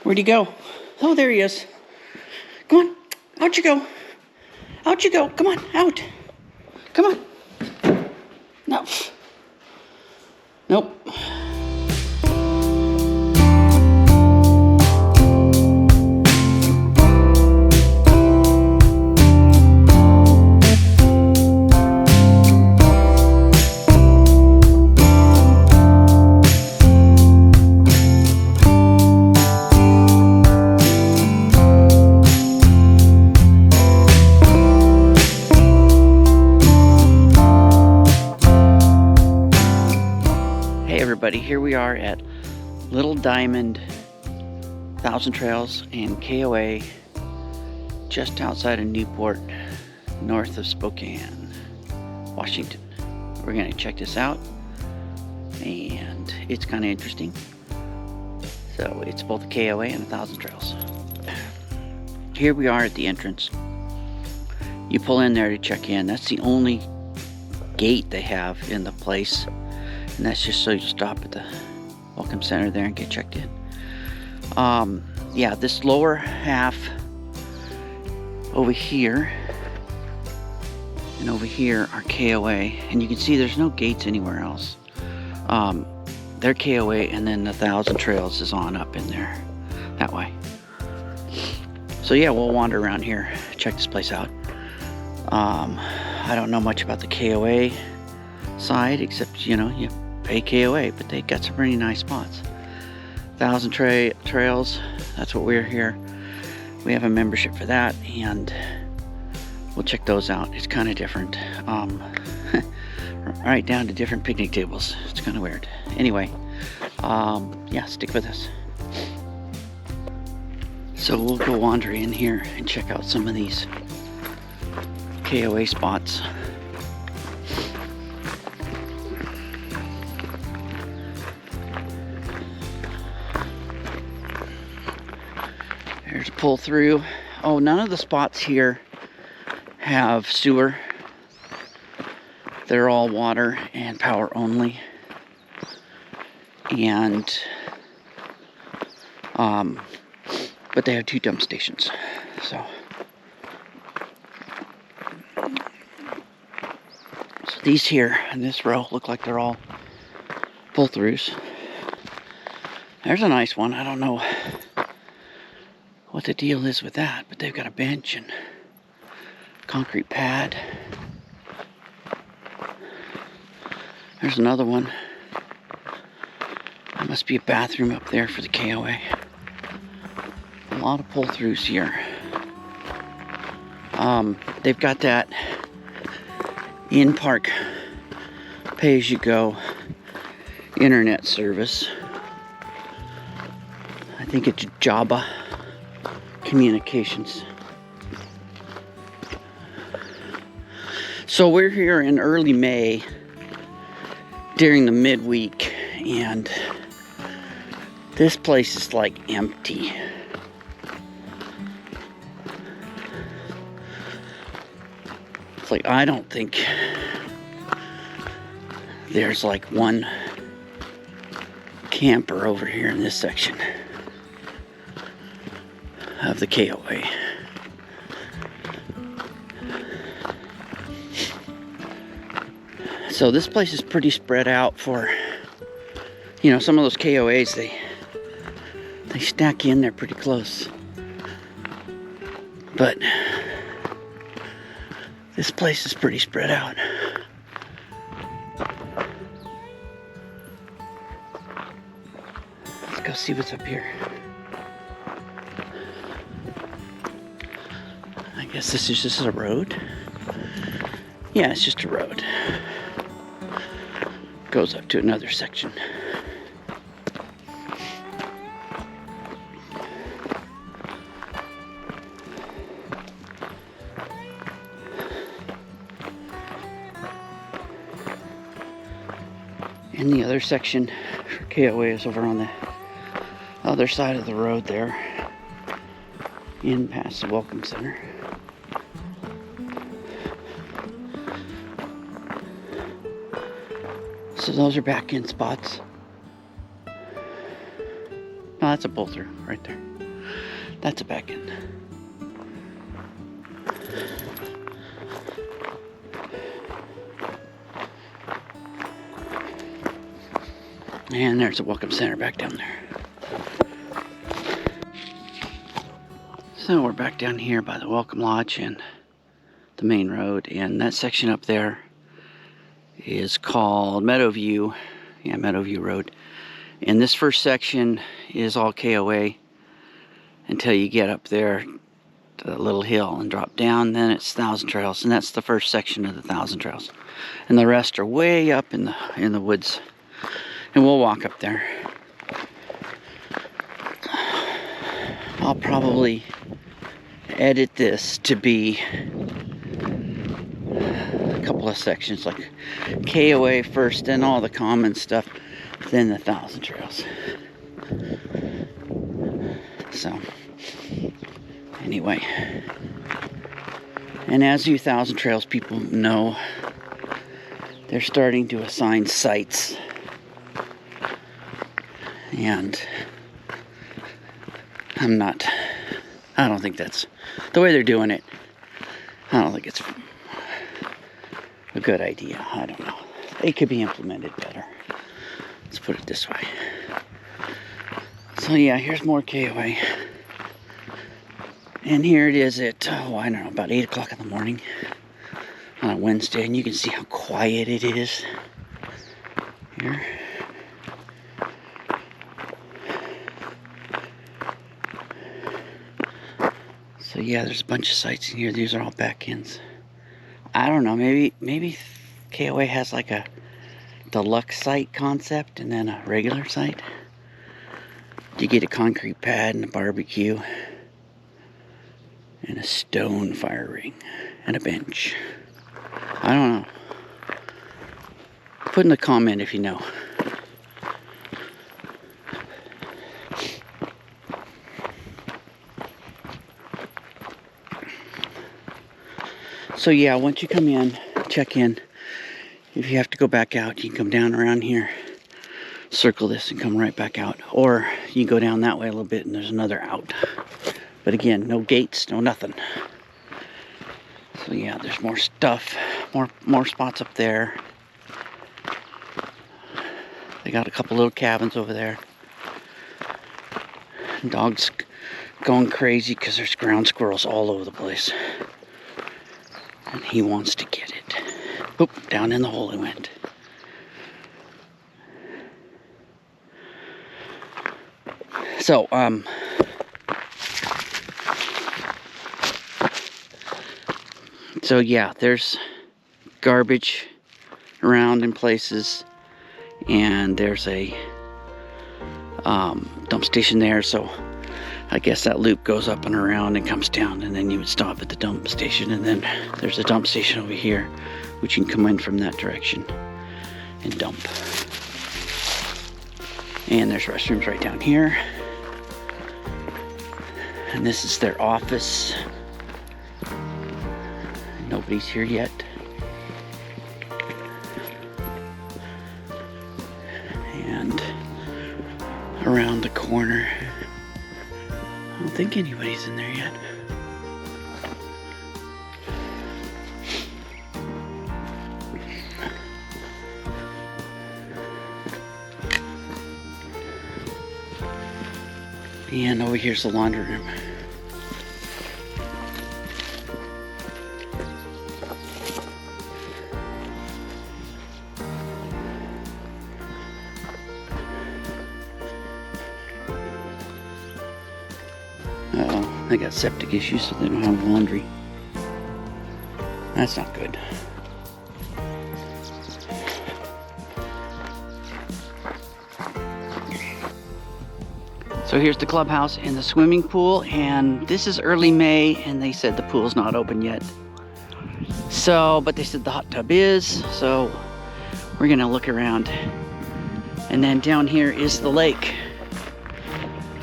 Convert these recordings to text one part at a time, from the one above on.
Where'd he go? Oh, there he is. Come on. Out you go. Out you go. Come on. Out. Come on. No. Nope. Everybody, here we are at Little Diamond, Thousand Trails, and KOA, just outside of Newport, north of Spokane, Washington. We're going to check this out, and it's kind of interesting. So it's both a KOA and a Thousand Trails. Here we are at the entrance. You pull in there to check in. That's the only gate they have in the place. And that's just so you stop at the welcome center there and get checked in. Yeah, this lower half over here and over here are KOA, and you can see there's no gates anywhere else. They're KOA, and then the Thousand Trails is on up in there that way. So yeah, we'll wander around here, check this place out. I don't know much about the KOA side, except, you know, you pay KOA, but they got some pretty nice spots. Thousand Trails, that's what we're here. We have a membership for that, and we'll check those out. It's kind of different. Right down to different picnic tables. It's kind of weird. Anyway, yeah, stick with us. So we'll go wander in here and check out some of these KOA spots. There's a pull through. Oh, none of the spots here have sewer. They're all water and power only. And but they have 2 dump stations. So these here in this row look like they're all pull throughs. There's a nice one. I don't know what the deal is with that, but they've got a bench and concrete pad. There's another one. There must be a bathroom up there for the KOA. A lot of pull-throughs here. They've got that in-park pay-as-you-go internet service. I think it's Java Communications. So we're here in early May during the midweek, and this place is like empty. It's like, I don't think there's like one camper over here in this section of the KOA. So this place is pretty spread out for, you know, some of those KOAs, they stack in there pretty close. But this place is pretty spread out. Let's go see what's up here. I guess this is a road. Yeah, it's just a road. Goes up to another section. And the other section for KOA is over on the other side of the road there, in past the Welcome Center. So those are back in spots. that's a pull-through right there. That's a back end. And there's a welcome center back down there. So we're back down here by the welcome lodge and the main road, and that section up there is called Meadowview. Yeah, Meadowview Road. And this first section is all KOA until you get up there to the little hill and drop down. Then it's Thousand Trails, and that's the first section of the Thousand Trails. And the rest are way up in the woods. And we'll walk up there. I'll probably edit this to be a couple of sections, like KOA first, then all the common stuff, then the Thousand Trails. So, anyway. And as you Thousand Trails people know, they're starting to assign sites. And I don't think that's the way they're doing it. I don't think it's a good idea. I don't know. It could be implemented better. Let's put it this way. So yeah, here's more KOA. And here it is at, I don't know, about 8 o'clock in the morning on a Wednesday. And you can see how quiet it is here. So yeah, there's a bunch of sites in here. These are all back ends. I don't know, maybe KOA has like a deluxe site concept and then a regular site. You get a concrete pad and a barbecue and a stone fire ring and a bench. I don't know. Put in a comment if you know. So yeah, once you come in, check in. If you have to go back out, you can come down around here, circle this and come right back out. Or you go down that way a little bit and there's another out. But again, no gates, no nothing. So yeah, there's more stuff, more spots up there. They got a couple little cabins over there. Dogs going crazy because there's ground squirrels all over the place. And he wants to get it. Oop, down in the hole he went. So yeah, there's garbage around in places, and there's a dump station there, so I guess that loop goes up and around and comes down, and then you would stop at the dump station, and then there's a dump station over here, which you can come in from that direction and dump. And there's restrooms right down here. And this is their office. Nobody's here yet. And around the corner, I don't think anybody's in there yet. And over here's the laundry room. Uh-oh, they got septic issues, so they don't have laundry. That's not good. So here's the clubhouse and the swimming pool, and this is early May, and they said the pool's not open yet. So, but they said the hot tub is, so we're gonna look around. And then down here is the lake,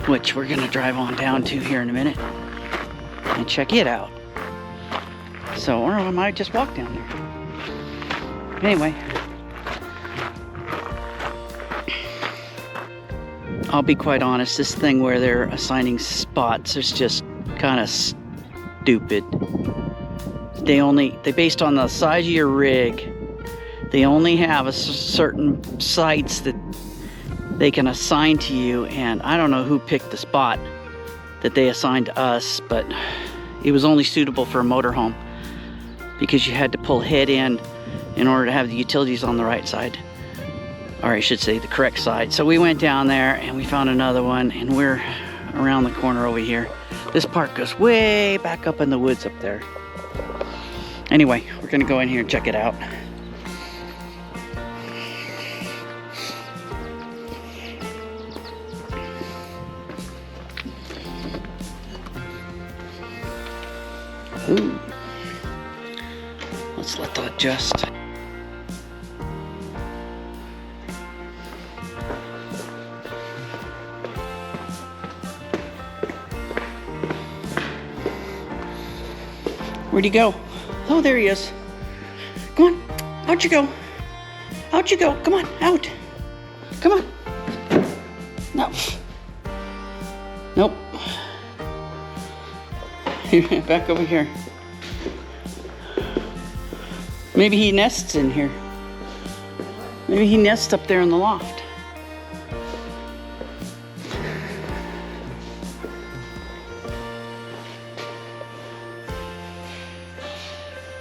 which we're gonna drive on down to here in a minute and check it out. So, or I might just walk down there. Anyway. I'll be quite honest, this thing where they're assigning spots is just kind of stupid. They based on the size of your rig, they only have certain sites that they can assign to you, and I don't know who picked the spot that they assigned to us, but it was only suitable for a motorhome because you had to pull head in order to have the utilities on the right side, or I should say the correct side. So we went down there and we found another one, and we're around the corner over here. This park goes way back up in the woods up there. Anyway, we're gonna go in here and check it out. Ooh. Let's let that adjust. Where'd he go? Oh, there he is. Come on, out you go. Out you go, come on, out. Come on. No. Nope. Back over here. Maybe he nests in here. Maybe he nests up there in the loft.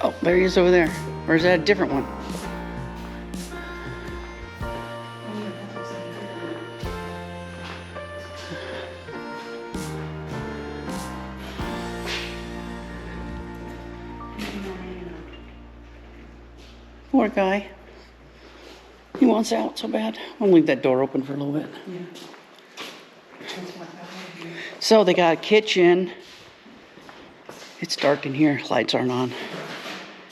Oh, there he is over there. Or is that a different one? Poor guy. He wants out so bad. I'll leave that door open for a little bit. Yeah. So they got a kitchen. It's dark in here. Lights aren't on.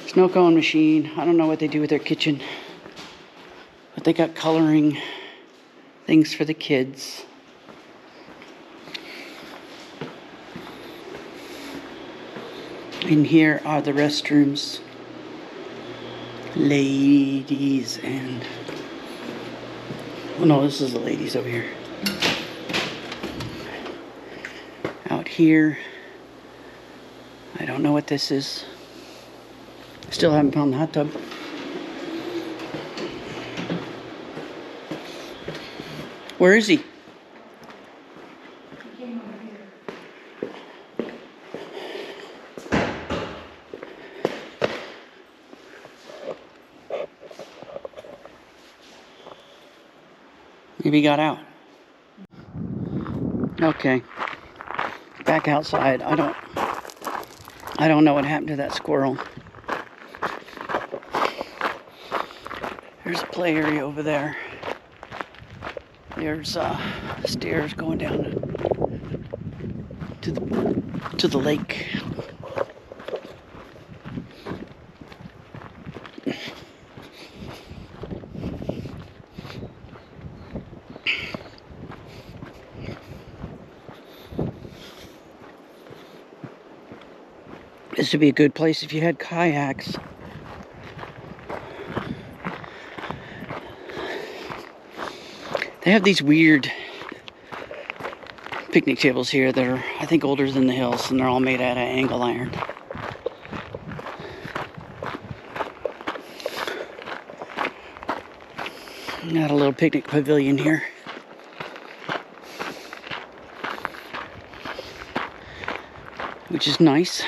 Snow cone machine. I don't know what they do with their kitchen, but they got coloring things for the kids. In here are the restrooms. Ladies and... oh no, this is the ladies over here. Out here, I don't know what this is. Still haven't found the hot tub. Where is he? He came over here. Maybe he got out. Okay. Back outside. I don't know what happened to that squirrel. There's a play area over there. There's stairs going down to the lake. This would be a good place if you had kayaks. They have these weird picnic tables here that are, I think, older than the hills, and they're all made out of angle iron. Got a little picnic pavilion here. Which is nice.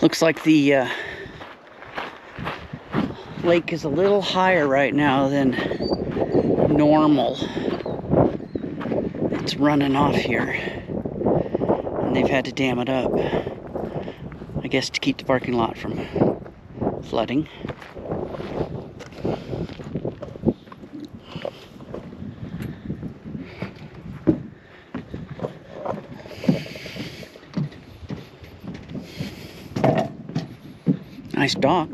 Looks like the lake is a little higher right now than normal. It's running off here, and they've had to dam it up, I guess, to keep the parking lot from flooding. Nice dock.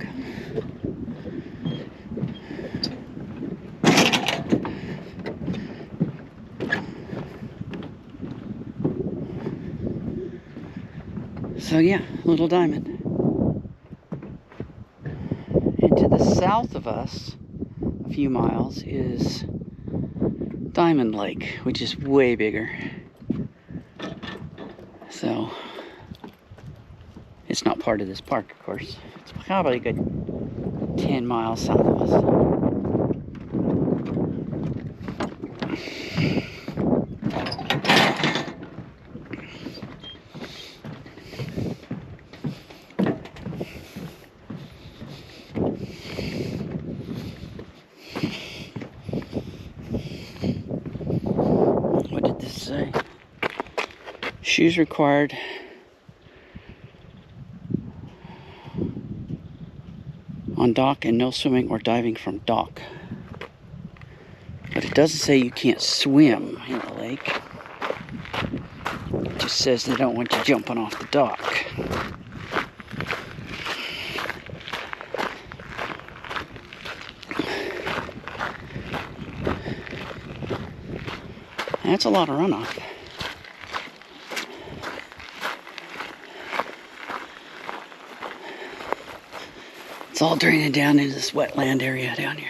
So yeah, Little Diamond. And to the south of us few miles is Diamond Lake, which is way bigger. So it's not part of this park, of course. It's probably a good 10 miles south of us. What did this say? Shoes required. On dock, and no swimming or diving from dock. But it doesn't say you can't swim in the lake. It just says they don't want you jumping off the dock. That's a lot of runoff. It's all draining down into this wetland area down here.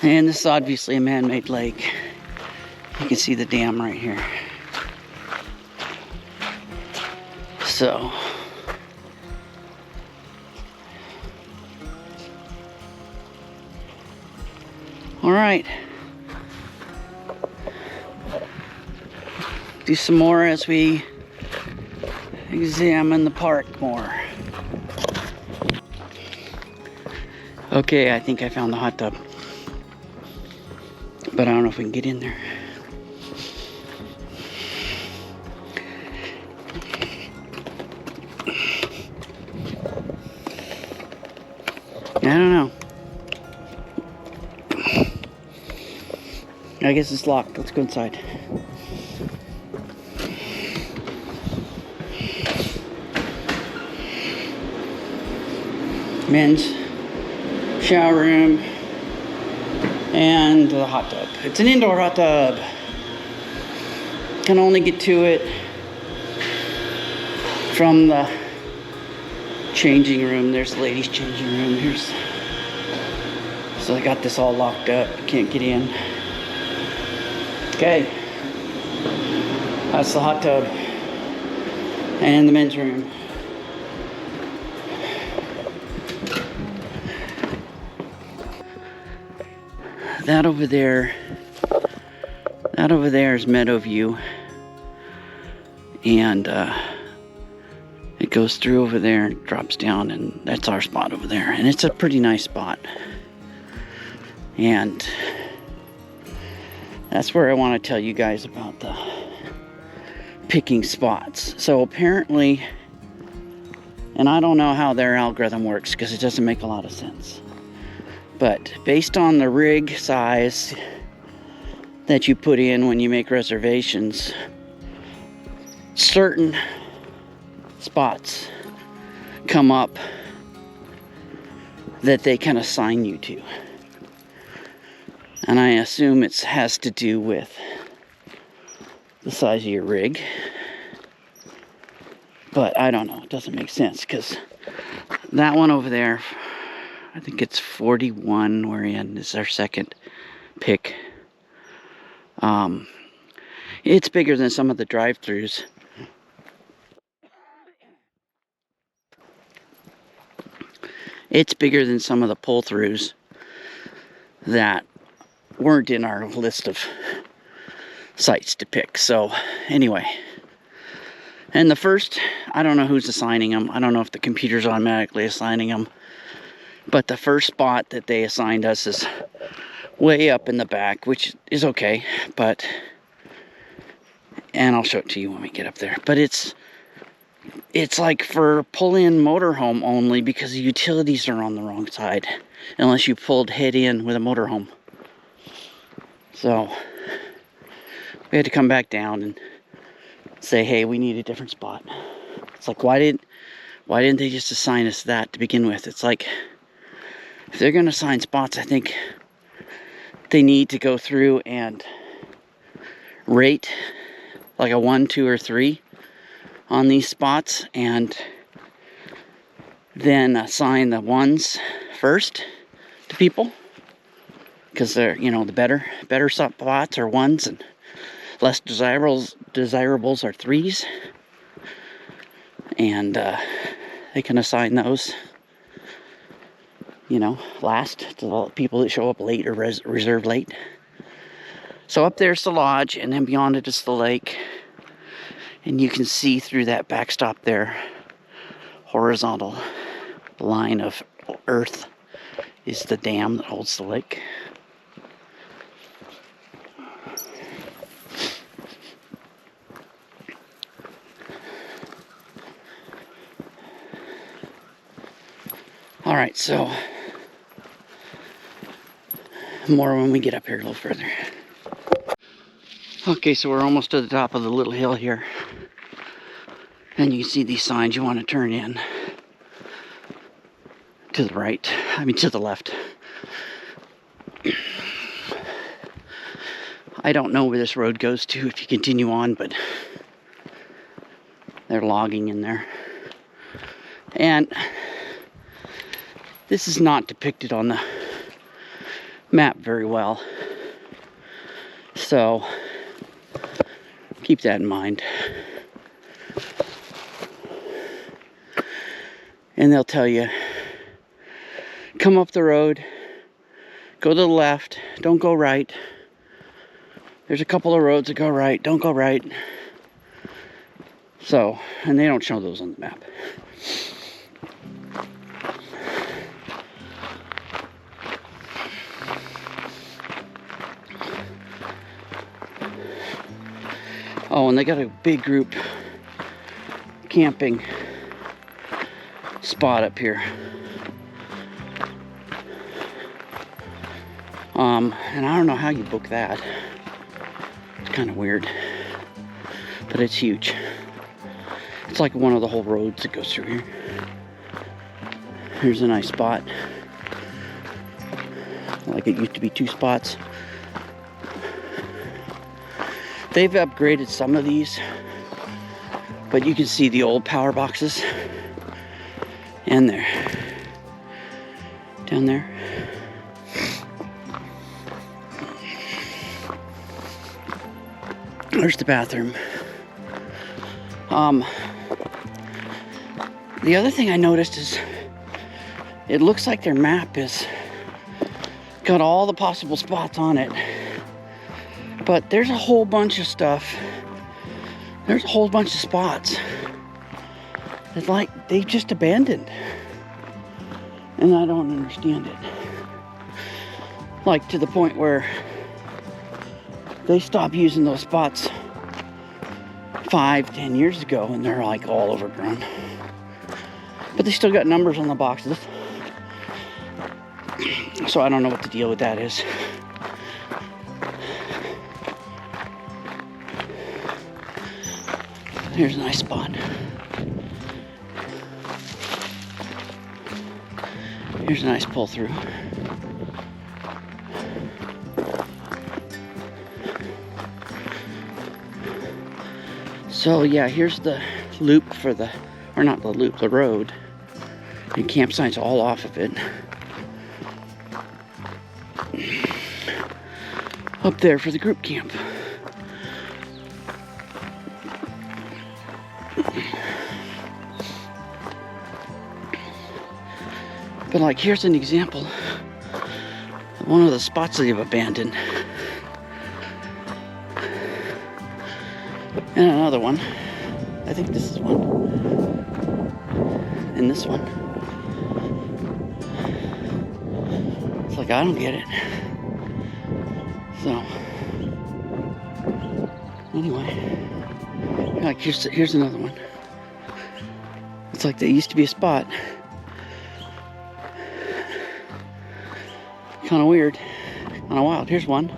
And this is obviously a man-made lake. You can see the dam right here. So, all right. Do some more as we examine the park more. Okay, I think I found the hot tub. But I don't know if we can get in there. I don't know. I guess it's locked. Let's go inside. Men's shower room and the hot tub. It's an indoor hot tub. Can only get to it from the changing room. There's the ladies' changing room. Here's, so I got this all locked up. Can't get in. Okay, that's the hot tub and the men's room. That over there is Meadowview, and it goes through over there and drops down, and that's our spot over there, and it's a pretty nice spot. And that's where I want to tell you guys about the picking spots. So apparently, and I don't know how their algorithm works because it doesn't make a lot of sense, but based on the rig size that you put in when you make reservations, certain spots come up that they can assign you to. And I assume it has to do with the size of your rig. But I don't know. It doesn't make sense because that one over there, I think it's 41 we're in, is our second pick. It's bigger than some of the drive-thrus. It's bigger than some of the pull-throughs that weren't in our list of sites to pick. So anyway, and the first, I don't know who's assigning them. I don't know if the computer's automatically assigning them, but the first spot that they assigned us is way up in the back, which is okay, but, and I'll show it to you when we get up there, but it's like for pull-in motorhome only, because the utilities are on the wrong side unless you pulled head in with a motorhome. So we had to come back down and say, hey, we need a different spot. It's like, why didn't they just assign us that to begin with? It's like, if they're going to assign spots, I think they need to go through and rate like a 1, 2, or 3 on these spots and then assign the ones first to people, because they're, you know, the better spots are ones, and less desirables are threes. And they can assign those, you know, last to the people that show up late or reserve late. So up there's the lodge, and then beyond it is the lake. And you can see through that backstop there, horizontal line of earth is the dam that holds the lake. All right, so more when we get up here a little further. Okay, so we're almost to the top of the little hill here. And you can see these signs. You want to turn in to the right, to the left. I don't know where this road goes to if you continue on, but they're logging in there. And this is not depicted on the map very well, so keep that in mind. And they'll tell you, come up the road, go to the left, don't go right. There's a couple of roads that go right, don't go right. So, and they don't show those on the map. Oh, and they got a big group camping spot up here. And I don't know how you book that. It's kind of weird, but it's huge. It's like one of the whole roads that goes through here. Here's a nice spot. Like it used to be 2 spots. They've upgraded some of these, but you can see the old power boxes. And there. Down there. There's the bathroom. The other thing I noticed is it looks like their map is got all the possible spots on it. But there's a whole bunch of stuff. There's a whole bunch of spots. It's like they just abandoned. And I don't understand it. Like to the point where they stopped using those spots 5-10 years ago, and they're like all overgrown. But they still got numbers on the boxes. So I don't know what the deal with that is. Here's a nice spot. Here's a nice pull through. So yeah, here's the loop for the, or not the loop, the road. And campsites all off of it. Up there for the group camp. But like, here's an example of one of the spots that they've abandoned. And another one. I think this is one. And this one. It's like, I don't get it. So, anyway. Like, here's another one. It's like there used to be a spot. Kind of weird, kind of wild. Here's one.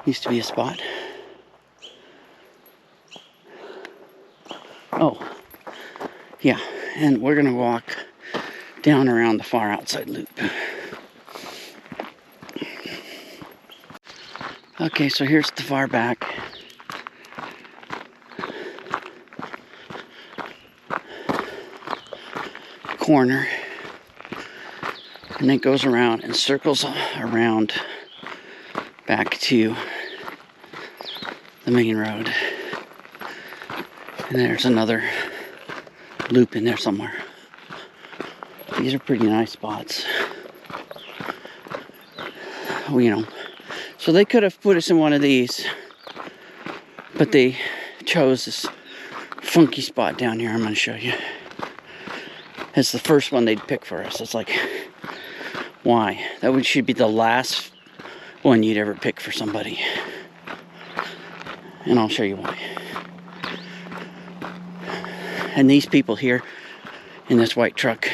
Used to be a spot. Oh, yeah. And we're gonna walk down around the far outside loop. Okay, so here's the far back. corner, and it goes around and circles around back to the main road. And there's another loop in there somewhere. These are pretty nice spots. You know, so they could have put us in one of these, but they chose this funky spot down here. I'm going to show you. It's the first one they'd pick for us. It's like, why? That should be the last one you'd ever pick for somebody. And I'll show you why. And these people here in this white truck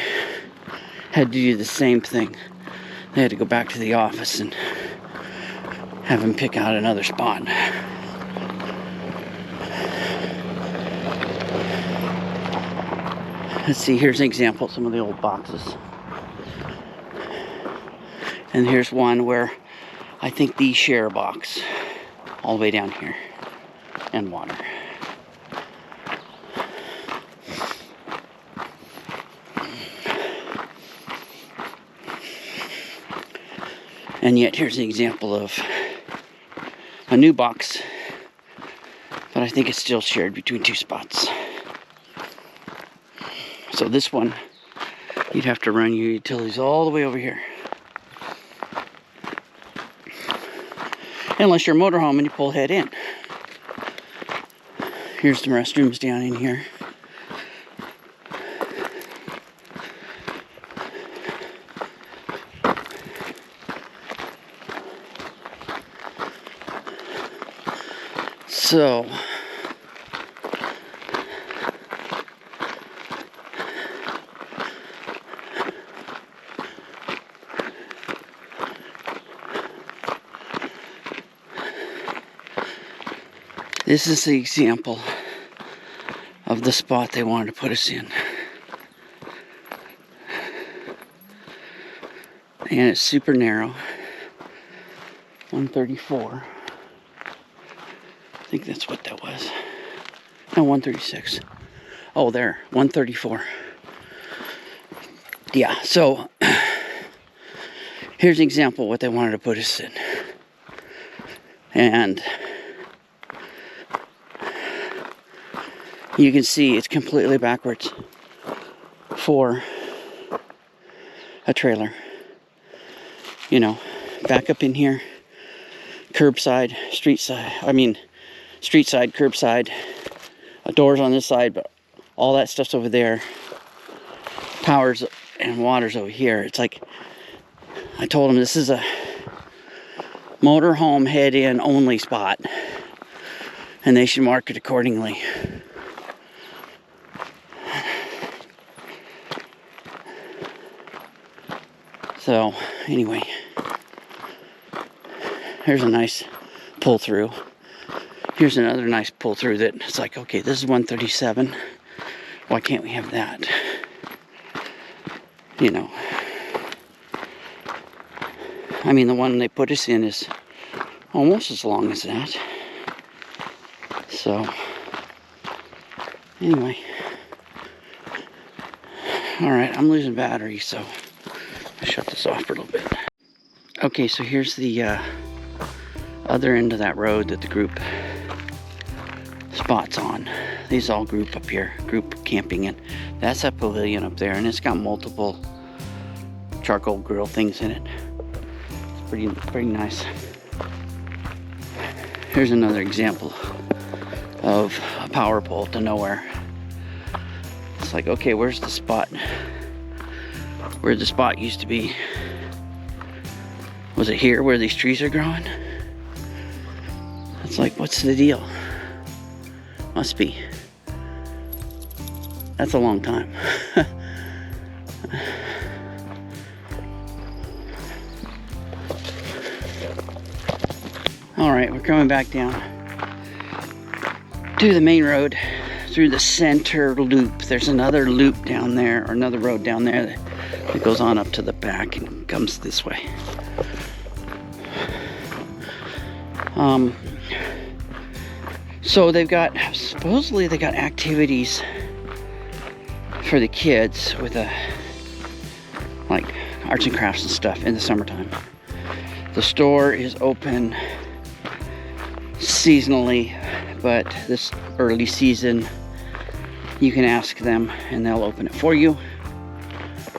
had to do the same thing. They had to go back to the office and have them pick out another spot. Let's see, here's an example of some of the old boxes. And here's one where I think these share a box all the way down here, and water. And yet here's an example of a new box, but I think it's still shared between two spots. So this one, you'd have to run your utilities all the way over here. Unless you're a motorhome and you pull head in. Here's the restrooms down in here. So, this is the example of the spot they wanted to put us in. And it's super narrow. 134. I think that's what that was. No, 136. Oh, there, 134. Yeah, so here's an example of what they wanted to put us in. And you can see it's completely backwards for a trailer. You know, back up in here, curbside, street side, street side, curbside, doors on this side, but all that stuff's over there. Powers and water's over here. It's like, I told them this is a motorhome head-in only spot, and they should mark it accordingly. So, anyway, here's a nice pull through. Here's another nice pull through that it's like, okay, this is 137. Why can't we have that? You know. I mean, the one they put us in is almost as long as that. So, anyway. Alright, I'm losing battery, so I'll shut this off for a little bit. Okay, so here's the other end of that road that the group spots on. These all group up here, group camping, and that's that pavilion up there, and it's got multiple charcoal grill things in it. It's pretty nice. Here's another example of a power pole to nowhere. It's like, okay, where's the spot? Where the spot used to be? Was it here where these trees are growing? It's like, what's the deal? Must be. That's a long time. Alright, we're coming back down to the main road through the center loop. There's another loop down there, or another road down there that goes on up to the back and comes this way. So supposedly they got activities for the kids with a arts and crafts and stuff in the summertime. The store is open seasonally, but this early season you can ask them and they'll open it for you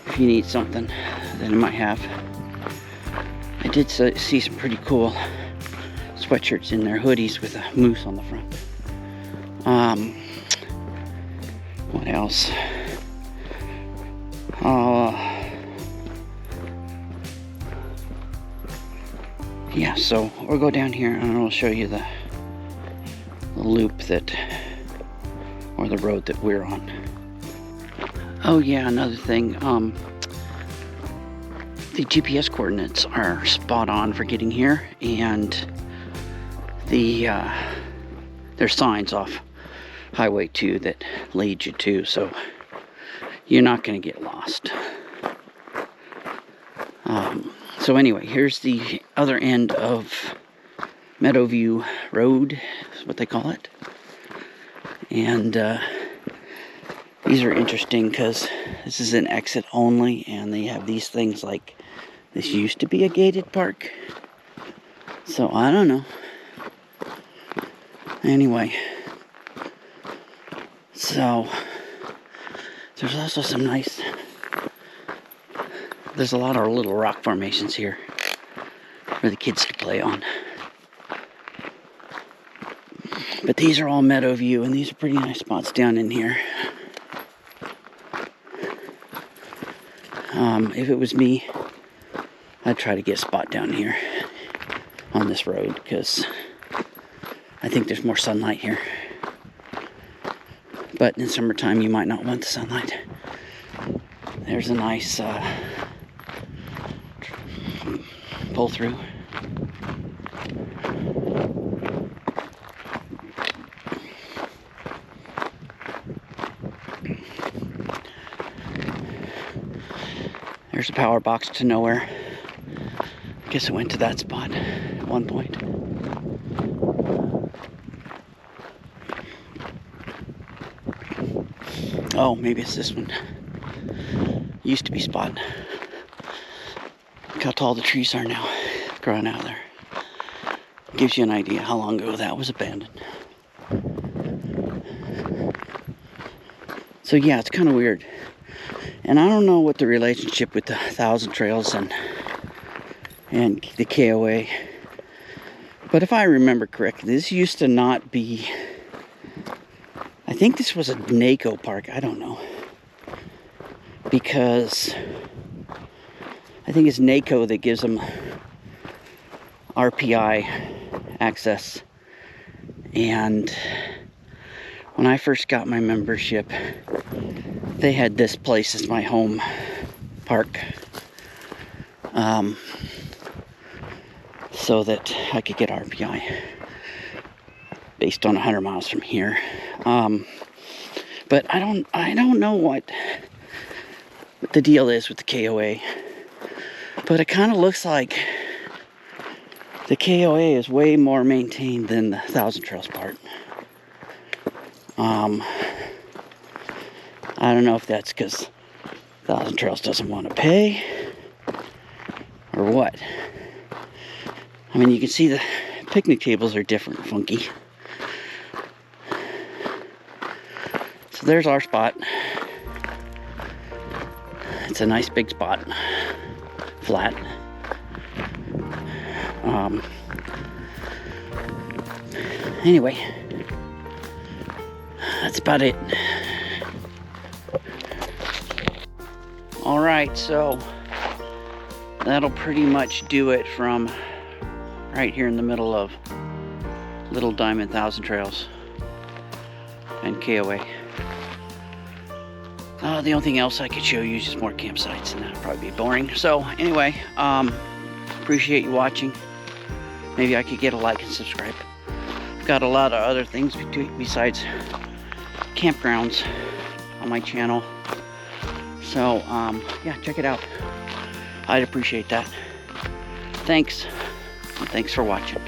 if you need something that it might have. I did see some pretty cool sweatshirts in there, hoodies with a moose on the front. What else? Yeah, so we'll go down here and I'll show you the loop that, or the road that we're on. Oh yeah, another thing, the GPS coordinates are spot on for getting here, and there's signs off Highway 2 that lead you to, so you're not going to get lost. So anyway, here's the other end of Meadowview Road, is what they call it. And these are interesting because this is an exit only, and they have these things like, this used to be a gated park. So I don't know. Anyway, so there's also some nice, there's a lot of little rock formations here for the kids to play on. But these are all Meadowview, and these are pretty nice spots down in here. If it was me, I'd try to get a spot down here on this road, because I think there's more sunlight here. But in summertime, you might not want the sunlight. There's a nice pull through. There's a power box to nowhere. I guess it went to that spot at one point. Oh, maybe it's this one. Used to be spot. Look how tall the trees are now, growing out of there. Gives you an idea how long ago that was abandoned. So yeah, it's kind of weird. And I don't know what the relationship with the Thousand Trails and the KOA. But if I remember correctly, this used to not be, I think this was a NACO park, I don't know. Because I think it's NACO that gives them RPI access. And when I first got my membership, they had this place as my home park, so that I could get RPI based on 100 miles from here. But I don't know what the deal is with the KOA. But it kind of looks like the KOA is way more maintained than the Thousand Trails part. I don't know if that's because Thousand Trails doesn't want to pay or what. I mean, you can see the picnic tables are different, funky. So there's our spot. It's a nice big spot, flat. Anyway, that's about it. All right, so that'll pretty much do it from right here in the middle of Little Diamond, Thousand Trails, and KOA. The only thing else I could show you is just more campsites, and that'd probably be boring. So anyway, appreciate you watching. Maybe I could get a like and subscribe. I've got a lot of other things besides campgrounds on my channel. So, yeah, check it out. I'd appreciate that. Thanks. And thanks for watching.